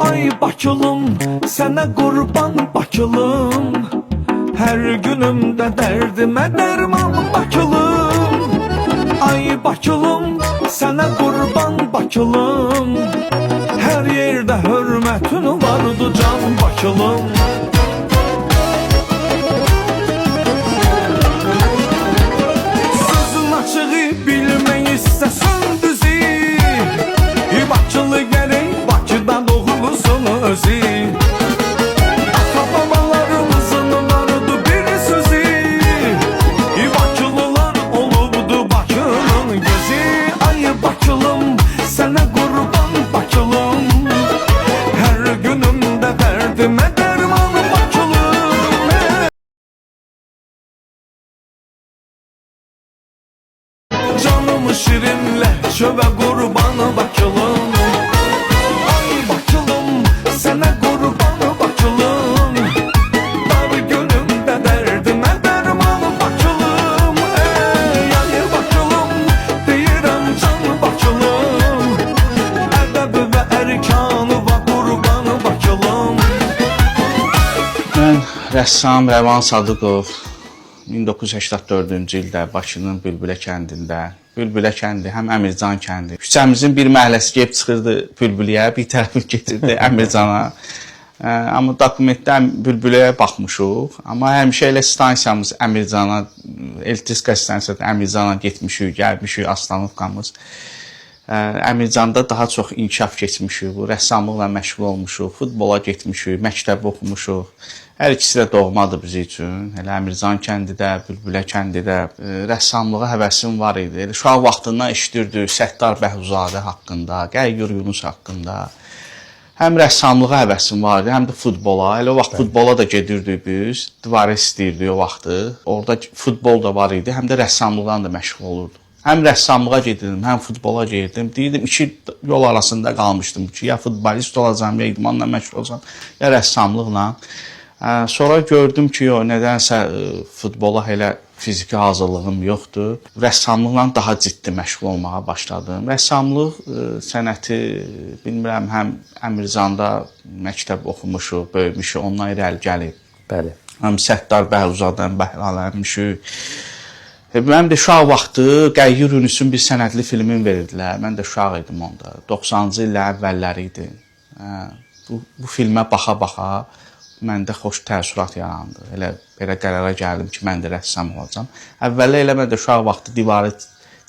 Ay Bakılım, sənə qurban Bakılım. Hər günümdə dərdimə dərman Bakılım. Ay Bakılım, sənə qurban Bakılım. Hər yerdə hörmətin vardı can Bakılım. Sözün açığı bilmək istəsən düzü, Bakılı gərək Bakıda doğulsun özü. Ata babalarımızın vardı bir sözü, Bakılılar olubdu Bakının gözü. Ay Bakılım, sənə qurban Bakılım. Hər günümdə dərdimə dərman Bakılım. Canımı şirinlə çövə qurban Bakılım. Ay Bakılım, sənə qurban Bakılım. Dar günümdə dərdimə dərman Bakılım. Ay Bakılım, deyirəm can Bakılım. Ədəbi və ərkanı və qurban Bakılım. Mən rəssam Rəvan Sadıqov 1984-cü ildə Bakının Bülbülə kəndində, Bülbülə kəndi həm Əmircan kəndi. Küçəmizin bir məhəlləsi gəlib çıxırdı Bülbüləyə, bir tərəfi getirdi Əmircana. Amma dokumentdə Bülbüləyə baxmışıq. Amma həmişə elə stansiyamız Əmircana, elektrik stansiyası Əmircana getmişik, gəlmişik Aslanovkamız. Əmircanda daha çox inkişaf keçmişik, rəssamlıqla məşğul olmuşuq, futbola getmişik, məktəb oxumuşuq. Hər ikisi də doğmadır bizim üçün. Elə Əmircan kəndi də, Bülbülə kəndi də rəssamlığa həvəsim var idi. Elə uşaq vaxtından eşidirdik Səttar Bəhvzadə haqqında, Qəyyur Yunus haqqında. Həm rəssamlığa həvəsim var idi, həm də futbola. Elə o vaxt futbola da gedirdik biz. Dvares istəyirdik o vaxtı. Orada futbol da var idi, həm də rəssamlıqla da məşğul olurduq. Həm rəssamlığa gedirdim, həm futbola gedirdim. Deyirdim, iki yol arasında qalmışdım ki, ya futbolist olacağam, ya idmanla məşğul olacağam, ya rəssamlıqla. Sonra gördüm ki, nədənsə futbola elə fiziki hazırlığım yoxdur. Rəssamlıqla daha ciddi məşğul olmağa başladım. Rəssamlıq sənəti, bilmirəm, həm Əmircanda məktəb oxumuşuq, böyümüşük, ondan irəli gəlib. Bəli. Həm Səttar Bəhvzadən bəhrələnmişik. Mən də uşaq vaxtı Qəyyur Yunusun bir sənədli filmin verirdilər. Mən də uşaq idim onda. 90-cı illərin əvvəlləri idi. Bu filmə baxa-baxa məndə xoş təəssürat yarandı. Elə qərara gəldim ki, mən də rəssam olacağam. Əvvəllər elə mən də uşaq vaxtı divarı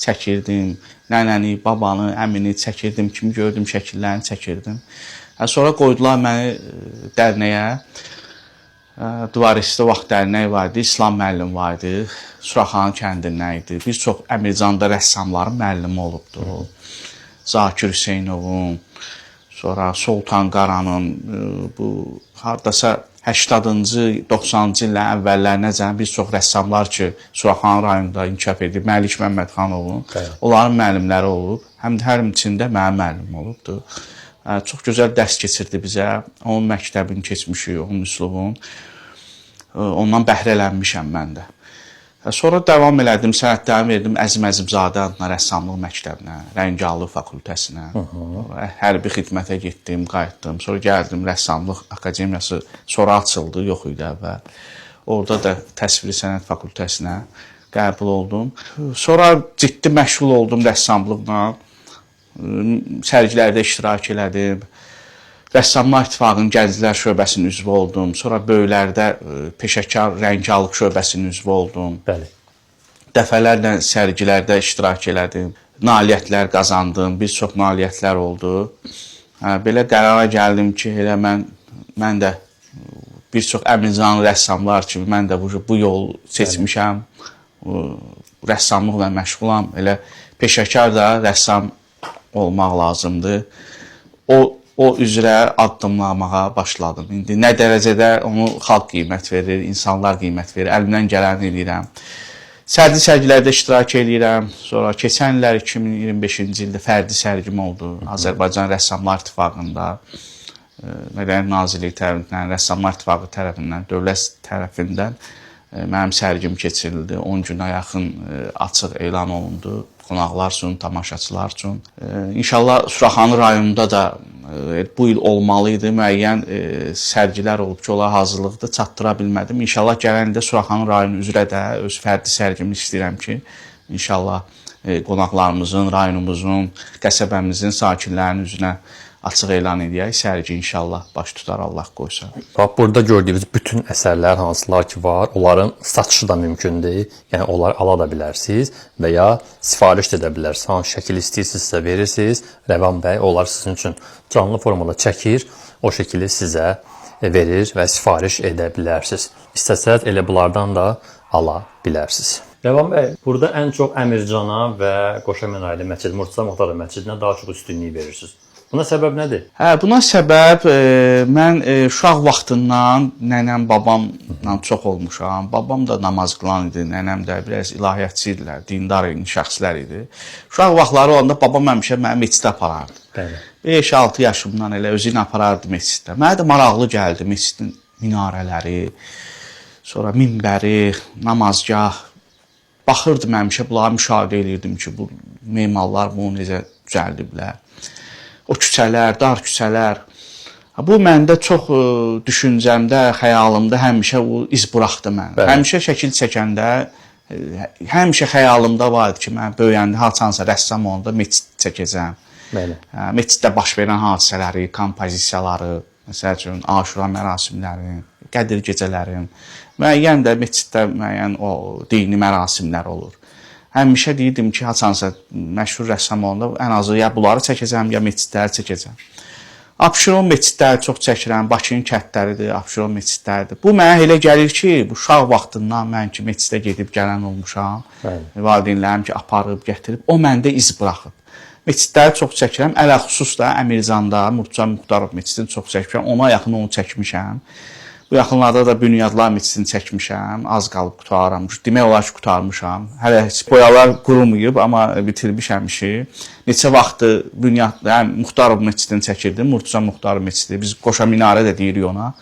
çəkirdim. Nənəni, babanı, əmini çəkirdim. Kimi gördüm şəkillərini çəkirdim. Sonra qoydular məni dərnəyə. Divaristdə vaxt dərnək var idi, İslam müəllim var idi. Suraxanı kəndindən idi. Bir çox Əmircanda rəssamların müəllimi olubdu. Zakir Hüseynovun, sonra Soltan Qaranın, bu hardasa 80-cı, 90-cı illərin əvvəllərinəcən bir çox rəssamlar ki, Suraxanı rayonunda inkişaf edib, Məlik Məmmədxanovun, onların müəllimləri olub, həm də hər içində mənim müəllim olubdu. Çox gözəl dərs keçirdi bizə, onun məktəbini keçmişik, onun üslubun, ondan bəhrələnmişəm mən də. Sonra davam elədim, sənədlərimi verdim Əzim Əzimzadə adına rəssamlıq məktəbinə, Rəngallı fakültəsinə. Hərbi xidmətə getdim, qayıtdım. Sonra gəldim rəssamlıq akademiyası, sonra açıldı, yox idi əvvəl. Orada da təsviri sənət fakültəsinə qəbul oldum. Sonra ciddi məşğul oldum rəssamlıqla, sərgilərdə iştirak elədim. Rəssamlar İttifaqının Gənclər şöbəsinin üzvü oldum. Sonra Böyüklərdə peşəkar rəngalıq şöbəsinin üzvü oldum. Bəli. Dəfələrlə sərgilərdə iştirak elədim. Nailiyyətlər qazandım, bir çox nailiyyətlər oldu. Belə qərara gəldim ki, elə mən də bir çox Əmircanlı rəssamlar kimi mən də bu yolu seçmişəm. Rəssamlıqla məşğulam. Elə peşəkar da rəssam olmaq lazımdır. O üzrə addımlamağa başladım. İndi nə dərəcədə onu xalq qiymət verir, insanlar qiymət verir, əlimdən gələni edirəm. Sərgilərdə iştirak edirəm. Sonra keçən illər 2025-ci ildə fərdi sərgim oldu. Azərbaycan Rəssamlar İttifaqında, Mədəniyyət Nazirliyi tərəfindən, Rəssamlar İttifaqı tərəfindən, dövlət tərəfindən mənim sərgim keçirildi. 10 günə yaxın açıq elan olundu. Qonaqlar üçün, tamaşaçılar üçün. İnşallah Suraxanı rayonunda da bu il olmalı idi. Müəyyən sərgilər olub ki, onlara hazırlıqda çatdıra bilmədim. İnşallah gələn ildə Suraxanı rayonu üzrə də öz fərdi sərgimi istəyirəm ki, inşallah qonaqlarımızın, rayonumuzun, qəsəbəmizin sakinlərinin üzünə açıq elan edək. Sərgi inşallah baş tutar, Allah qoysa. Bax, burada gördüyünüz bütün əsərlər hansılar ki var, onların satışı da mümkündür. Yəni, onları ala da bilərsiniz və ya sifariş edə bilərsiniz. Hansı şəkil istəyirsinizsə verirsiniz. Rəvan bəy onlar sizin üçün canlı formada çəkir, o şəkili sizə verir və sifariş edə bilərsiniz. İstəsəz elə bunlardan da ala bilərsiniz. Rəvan bəy, burada ən çox Əmircana və Qoşa Mənaylı məscid, Murtuza Muxtarov məscidinə daha çox üstünlük verirsiniz. Buna səbəb nədir? Buna səbəb mən uşaq vaxtından nənəm, babamla çox olmuşam. Babam da namaz qılan idi, nənəm də biraz ilahiyyatçı idilər, dindar şəxslər idi. Uşaq vaxtları olanda babam həmişə məni məscidə aparardı. Bəli. 5-6 yaşımdan elə özü ilə aparardı məsciddə. Mənə də maraqlı gəldi məscidin minarələri, sonra minbəri, namazgah. Baxırdım həmişə, bunları müşahidə edirdim ki, bu memarlar bunu necə düzəldiblər. O küçələr, dar küçələr. Bu məndə çox düşüncəmdə, xəyalımda həmişə o iz buraxdı mən. Bəli. Həmişə şəkil çəkəndə həmişə xəyalımda var idi ki, mən böyüyəndə haçansa rəssam olanda məscid çəkəcəm. Bəli. Məsciddə baş verən hadisələri, kompozisiyaları, məsəl üçün Aşura mərasimləri, Qədir gecələri, müəyyən də məsciddə müəyyən o dini mərasimlər olur. Həmişə deyirdim ki, haçansa məşhur rəssam olanda ən azı ya bunları çəkəcəm, ya məscidləri çəkəcəm. Abşeron məscidləri çox çəkirəm, Bakının kəndləridir, Abşeron məscidləridir. Bu mənə elə gəlir ki, bu uşaq vaxtından mən ki, məscidə gedib gələn olmuşam. Valideynlərim ki, aparıb, gətirib, o məndə iz buraxıb. Məscidləri çox çəkirəm, ələxüsus da Əmircanda, Murtuza Muxtarov məscidini çox çəkmişəm, ona yaxın onu çəkmişəm. Bu yaxınlarda da Bünyadlar məscidini çəkmişəm, az qalıb qurtarmışam. Demək olar ki, qurtarmışam. Hələ heç boyalar qurumayıb, amma bitirmişəm işi. Neçə vaxtdır Bünyadlar, Muxtarov məscidini çəkirdim, Murtuza Muxtarov məscidi. Biz Qoşa Minarə də deyirik ona.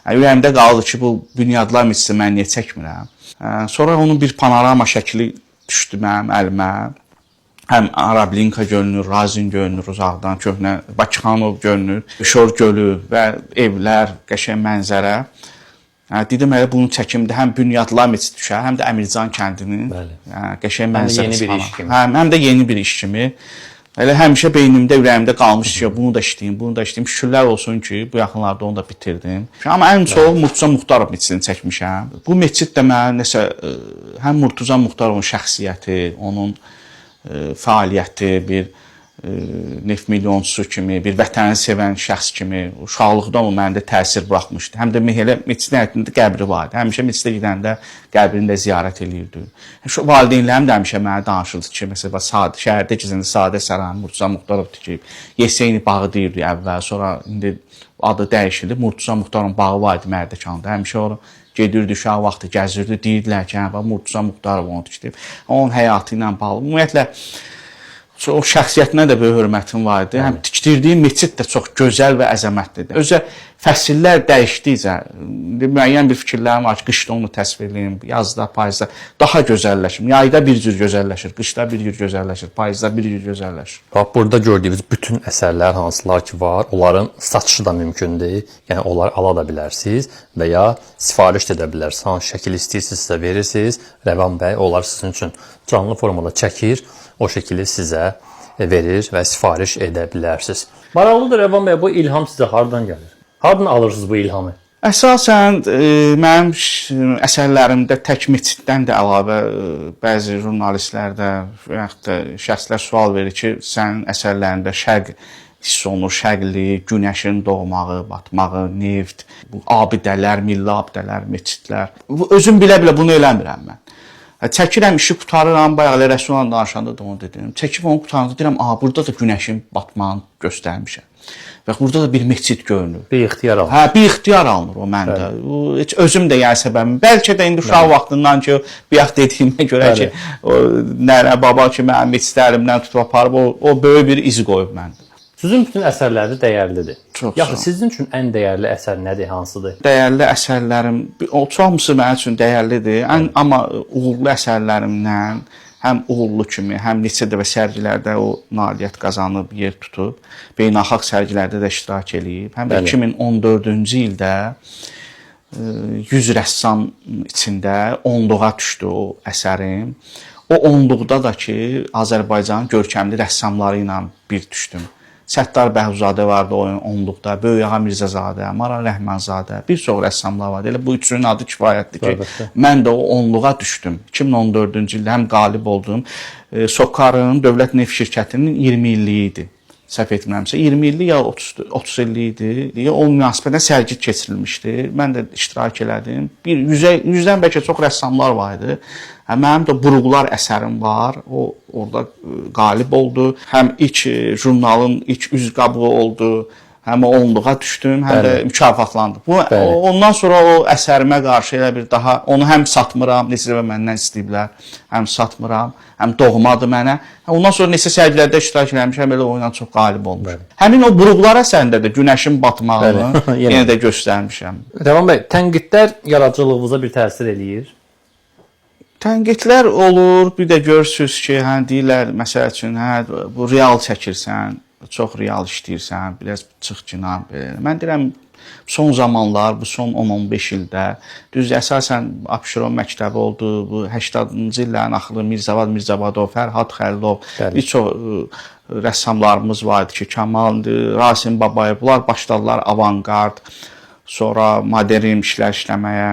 Ürəyimdə qaldı ki, bu Bünyadlar məscidini mən niyə çəkmirəm? Sonra onun bir panorama şəkli düşdü mənim əlimə. Həm Arablinka görünür, Razin görünür uzaqdan, köhnə Bakıxanov görünür, Şor gölü və evlər, qəşəng mənzərə. Dedim elə bunu çəkimdə həm Bünyadlar məscidi düşər, həm də Əmircan kəndinin qəşəng mənzərəsi. Həm də yeni bir iş kimi. Elə həmişə beynimdə, ürəyimdə qalmış ki, bunu da işləyim, bunu da işləyim. Şükürlər olsun ki, bu yaxınlarda onu da bitirdim. Amma ən çox Murtuza Muxtarov məscidini çəkmişəm. Bu məscid də mənə nəsə həm Murtuza Muxtarovun şəxsiyyəti, onun fəaliyyəti, bir neft milyonçusu kimi, bir vətəni sevən şəxs kimi uşaqlıqdan o məndə təsir buraxmışdı. Həm də elə məscidin həyətində qəbri vardı. Həmişə məscidə gedəndə qəbrini də ziyarət eləyirdi. Şu valideynlərim də həmişə mənə danışırdı ki, məsələn, şəhərdə gəzəndə Sadə Saran, Murtuza Muxtarov tikib, Yeseyni bağı deyirdi əvvəl, sonra indi adı dəyişildi. Murtuza Muxtarovun bağı var idi Mərdəkanda. Həmişə ora gedirdi, uşaq vaxtı gəzirdi, deyirdilər ki, Murtuza Muxtarov onu tikib. Onun həyatı ilə bağlı. Ümumiyyətlə, o şəxsiyyətinə də böyük hörmətim var idi. Həm tikdirdiyi məscid də çox gözəl və əzəmətlidir. Özə fəsillər dəyişdikcə, müəyyən bir fikirlərim var ki, qışda onu təsvir edeyim, yazda, payızda daha gözəlləşir. Yayda bir cür gözəlləşir, qışda bir cür gözəlləşir, payızda bir cür gözəlləşir. Bax, burada gördüyünüz bütün əsərlər hansılar ki var, onların satışı da mümkündür. Yəni, onları ala da bilərsiniz və ya sifariş edə bilərsiniz. Hansı şəkil istəyirsinizsə verirsiniz. Rəvan bəy onlar sizin üçün canlı formada çəkir, o şəkili sizə verir və sifariş edə bilərsiniz. Maraqlıdır Rəvan bəy, bu ilham sizə hardan gəlir? Hardan alırsınız bu ilhamı? Əsasən mənim əsərlərimdə tək məsciddən də əlavə bəzi jurnalistlər də və yaxud da şəxslər sual verir ki, sənin əsərlərində şərq hiss olunur, şərqli, günəşin doğmağı, batmağı, neft, bu abidələr, milli abidələr, məscidlər. Özüm bilə-bilə bunu eləmirəm mən. Çəkirəm, işi qutarıram, bayaq Rəsulullah danışanda da onu dedim. Çəkib onu qutaranda deyirəm, burada da günəşin batmağını göstərmişəm. Və burada da bir məscid görünür. Bir ixtiyar alınır. Bir ixtiyar alınır o məndə. Heç özüm də yəni səbəbim. Bəlkə də indi uşaq vaxtından ki, bayaq dediyimə görə ki, nənə, baba ki, mənim məscidlərimdən tutub aparıb, o böyük bir iz qoyub məndə. Sizin bütün əsərləriniz dəyərlidir. Çox yaxşı, sizin üçün ən dəyərli əsər nədir, hansıdır? Dəyərli əsərlərim, o çoxmusu mənim üçün dəyərlidir. Amma uğurlu əsərlərimdən həm uğurlu kimi, həm neçə dəfə sərgilərdə o nailiyyət qazanıb, yer tutub, beynəlxalq sərgilərdə də iştirak eləyib. Həm də 2014-cü ildə 100 rəssam içində 10-luğa düşdü o əsərim. O 10-luqda da ki, Azərbaycanın görkəmli rəssamları ilə bir düşdüm. Səttar Bəhvzadə vardı o 10-luqda, Böyükağa Mirzəzadə, Maral Rəhmanzadə, bir çox rəssamlar vardı. Elə bu üçünün adı kifayətdir ki, mən də o 10-luğa düşdüm. 2014-cü ildə həm qalib oldum. Sokarın Dövlət Neft Şirkətinin 20 illiyi idi. Səhv etmirəmsə 20 illik ya 30 illik idi. O münasibətlə sərgi keçirilmişdi. Mən də iştirak elədim. 100-dən bəlkə çox rəssamlar var idi. Mənim də Buruqlar əsərim var. O orada qalib oldu. Həm ilk jurnalın ilk üz qabığı oldu. Həm 10-luğa düşdüm, həm də mükafatlandım. Ondan sonra o əsərimə qarşı elə bir daha onu həm satmıram, neçə dəfə məndən istəyiblər, həm satmıram, həm doğmadır mənə. Ondan sonra neçə sərgilərdə iştirak eləmişəm, elə oyundan çox qalib olmuşam. Həmin o Buruqlar əsərində də günəşin batmağını yenə də göstərmişəm. Rəvan bəy, tənqidlər yaradıcılığınıza bir təsir eləyir? Tənqidlər olur, bir də görürsüz ki, deyirlər, məsəl üçün, bu real çəkirsən, çox real işləyirsən, biraz çıx günah belə. Mən deyirəm, son zamanlar, bu son 10-15 ildə, düz əsasən Abşeron məktəbi oldu, bu 80-cı illərin axırı Mirzavad Mirzabadov, Fərhad Xəlilov, bir çox rəssamlarımız var idi ki, Kamaldır, Rasim Babayev, bunlar başladılar avangard, sonra modern işlər işləməyə.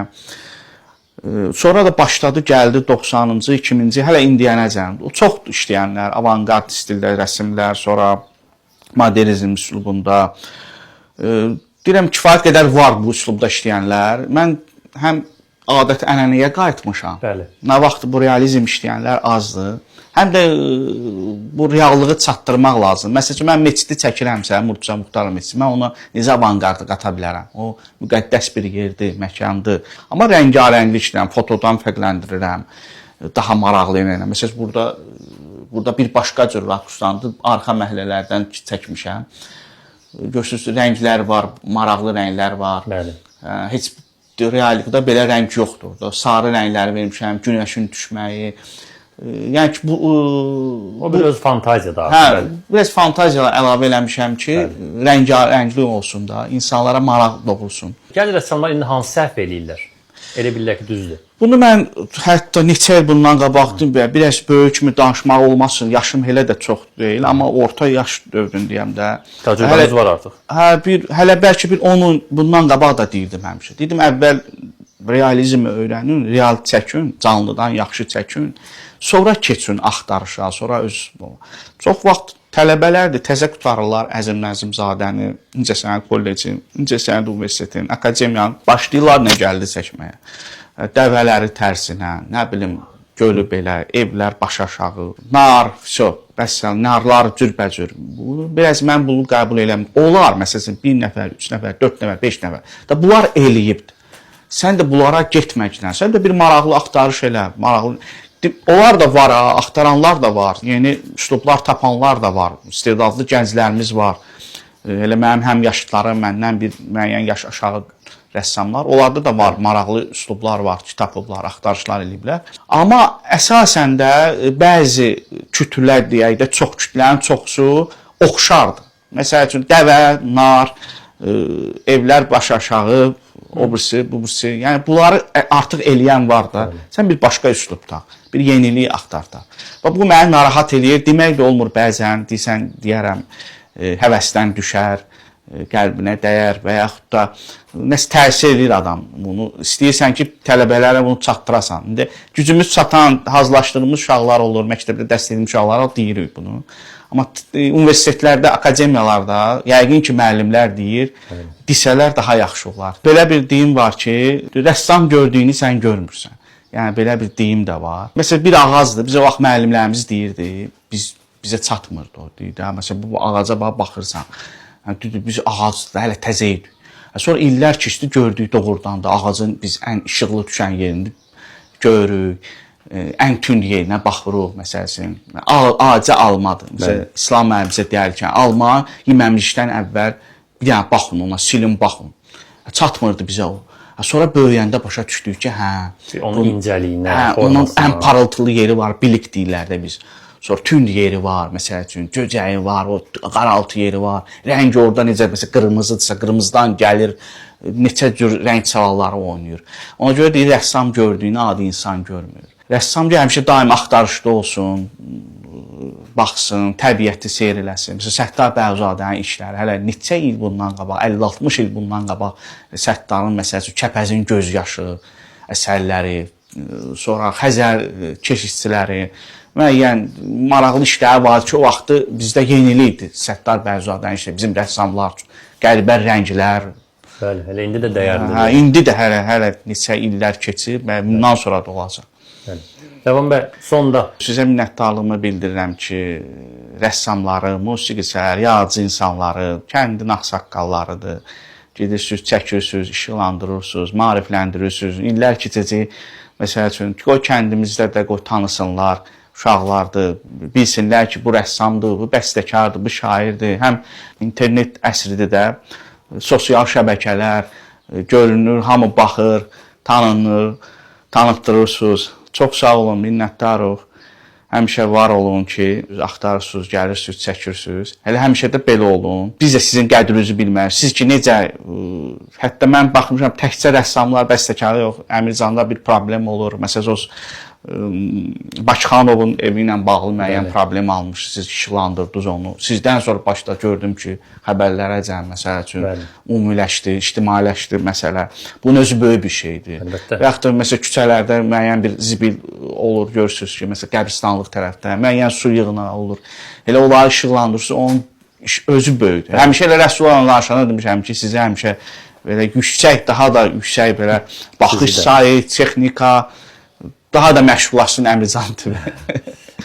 Sonra da başladı, gəldi 90-cı, 2000-ci, hələ indiyənəcən. Çox işləyənlər, avangard stildə rəsmlər, sonra modernizm üslubunda. Deyirəm, kifayət qədər var bu üslubda işləyənlər. Mən həm adət-ənənəyə qayıtmışam. Nə vaxt bu realizm işləyənlər azdır. Həm də bu reallığı çatdırmaq lazım. Məsələn, mən meçidi çəkirəmsə, Murtuza Muxtarov meçidi, mən ona necə avangardı qata bilərəm. O müqəddəs bir yerdir, məkandır. Amma rəngarəngli işləyirəm, fotodan fərqləndirirəm, daha maraqlı edirəm. Məsələn, burada bir başqa cür rakuslandı, arxa məhəllələrdən çəkmişəm. Görürsünüz, rənglər var, maraqlı rənglər var. Heç reallikdə belə rəng yoxdur. Sarı rəngləri vermişəm, günəşin düşməyi. Yəni ki, o bir öz fantaziyadır. Hə, biraz fantaziyalar əlavə eləmişəm ki, rəngarəngli olsun da, insanlara maraq doğulsun. Gəl rəssamlar indi hansı səhv eləyirlər? Elə bilirlər ki, düzdür. Bunu mən hətta neçə il bundan qabaqdım, biraz böyük kimi danışmaq olmasın, yaşım elə də çox deyil, amma orta yaş dövründəyəm də. Təcrübəniz var artıq. Hələ bəlkə bir 10 il bundan qabaq da deyirdim həmişə. Dedim, əvvəl realizmi öyrənin, real çəkin, canlıdan yaxşı çəkin, sonra keçin axtarışa, sonra öz... Çox vaxt tələbələrdir, təzə qutarırlar Əzim Nəzimzadəni, İncəsənət Kolleci, İncəsənət Universitetin, akademiyanın, başlayırlar nə gəldi çəkməyə. Dəvələri tərsinə, nə bilim, gölü belə, evlər baş aşağı, nar, bəssən, narlar cürbəcür. Biraz mən bunu qəbul eləməm. Olar, məsələn, 1 nəfər, 3 nəfər, 4 nəfər, 5 nəfər. Da bunlar eləyibdir. Sən də bunlara getməklə, sən də bir maraqlı axtarış elə, maraqlı... Onlar da var, axtaranlar da var, yeni üslublar tapanlar da var, istedadlı gənclərimiz var. Elə mənim həm yaşlılarım, məndən bir müəyyən yaş aşağı rəssamlar, onlarda da var, maraqlı üslublar var, kitablar, axtarışlar eləyiblər. Amma əsasən də bəzi kütlələr deyək də, çox kütlənin çoxsu oxşardır. Məsəl üçün, dəvə, nar, evlər baş aşağı, o birisi, bu birisi. Yəni, bunları artıq eləyən var da, sən bir başqa üslub taq, bir yenilik axtar da. Bu məni narahat eləyir, demək də olmur bəzən, deyərəm, həvəsdən düşər, qəlbinə dəyər və yaxud da nəsə təsir edir adam bunu. İstəyirsən ki, tələbələrə bunu çatdırasan. İndi gücümüz çatan, hazırlaşdığımız uşaqlar olur, məktəbdə dərs edilmiş uşaqlara deyirik bunu. Amma universitetlərdə, akademiyalarda yəqin ki, müəllimlər deyir, desələr daha yaxşı olar. Belə bir deyim var ki, rəssam gördüyünü sən görmürsən. Yəni, belə bir deyim də var. Məsələn, bir ağacdır, bizə vaxt müəllimlərimiz deyirdi, bizə çatmırdı o deyirdi. Məsələn, bu ağaca baxırsan, biz ağacdır, hələ təzə idi. Sonra illər keçdi, gördük doğrudan da ağacın biz ən işıqlı düşən yerini görürük. Ən tünd yerinə baxırıq, məsələn, acı almadır. Məsələn, İslam müəllim bizə deyər ki, alma yeməmişdən əvvəl bir dənə baxın ona, silin baxın. Çatmırdı bizə o. Sonra böyüyəndə başa düşdük ki, Onun incəliyinə, onun formasına. ən parıltılı yeri var, bilik deyirlər də biz. Sonra tünd yeri var, məsəl üçün, göcəyi var, o qaraltı yeri var. Rəngi orada necə, məsələn, qırmızıdırsa, qırmızıdan gəlir, neçə cür rəng çalarları oynayır. Ona görə deyir, rəssam gördüyünü adi insan görmür. Rəssam həmişə daim axtarışda olsun, baxsın, təbiəti seyr eləsin. Məsələn, Səttar Bəyzadənin işləri hələ neçə il bundan qabaq, 50-60 il bundan qabaq Səttarın məsəl üçün Kəpəzin göz yaşı əsərləri, sonra Xəzər keşişçiləri, müəyyən maraqlı işləri var ki, o vaxtı bizdə yenilik idi. Səttar Bəyzadənin işləri, bizim rəssamlar üçün qəribə rənglər. Bəli, hələ indi də dəyərlidir. İndi də hələ neçə illər keçir və bundan sonra da olacaq. Rəvan bəy, sonda Sizə minnətdarlığımı bildirirəm ki, rəssamları, musiqiçilər, yaradıcı insanları, kəndin ağsaqqallarıdır. Gedirsiniz, çəkirsiniz, işıqlandırırsınız, maarifləndirirsiniz. İllər keçəcək, məsəl üçün, qoy kəndimizdə də qoy tanısınlar, uşaqlardır, bilsinlər ki, bu rəssamdır, bu bəstəkardır, bu şairdir. Həm internet əsridir də, sosial şəbəkələr görünür, hamı baxır, tanınır, tanıtdırırsınız. Çox sağ olun, minnətdarıq. Həmişə var olun ki, axtarırsınız, gəlirsiniz, çəkirsiniz. Hələ həmişə də belə olun. Biz də sizin qədrinizi bilməliyik. Siz ki, necə, hətta mən baxmışam, təkcə rəssamlar, bəstəkarlar yox, Əmircanda bir problem olur. Məsələn, o Bakıxanovun evi ilə bağlı müəyyən problem almış, siz işıqlandırdınız onu. Sizdən sonra başda gördüm ki, xəbərlərə cəm, məsəl üçün, ümumiləşdi, ictimailəşdi məsələ. Bunun özü böyük bir şeydir. Və yaxud da, məsələn, küçələrdə müəyyən bir zibil olur, görürsünüz ki, məsələn, qəbristanlıq tərəfdə, müəyyən su yığına olur. Elə onları işıqlandırırsınız, onun özü böyükdür. Həmişə elə Rəsulullah danışanda demişəm ki, sizə həmişə belə yüksək, daha da yüksək belə baxış sayı, texnika, daha da məşğullaşsın Əmircan TV.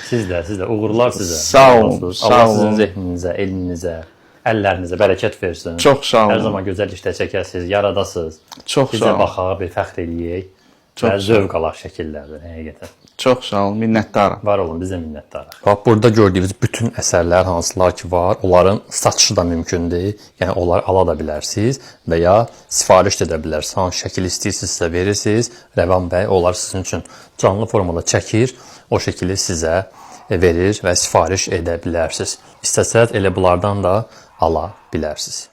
Siz də, uğurlar sizə. Sağ olun, sağ Allah olun. sizin zehninizə, elminizə, əllərinizə bərəkət versin. Çox sağ olun. Hər zaman gözəl işlər çəkəsiniz, yaradasınız. Çox Biz sağ də olun. baxaq, bir fəxr eləyək və zövq alaq şəkillərdə, həqiqətən. Çox sağ olun, minnətdaram. Var olun, biz də minnətdarıq. Bax, burada gördüyünüz bütün əsərlər hansılar ki var, onların satışı da mümkündür. Yəni, onları ala da bilərsiniz və ya sifariş edə bilərsiniz. Hansı şəkil istəyirsinizsə verirsiniz. Rəvan bəy onları sizin üçün canlı formada çəkir, o şəkili sizə verir və sifariş edə bilərsiniz. İstəsəz elə bunlardan da ala bilərsiniz.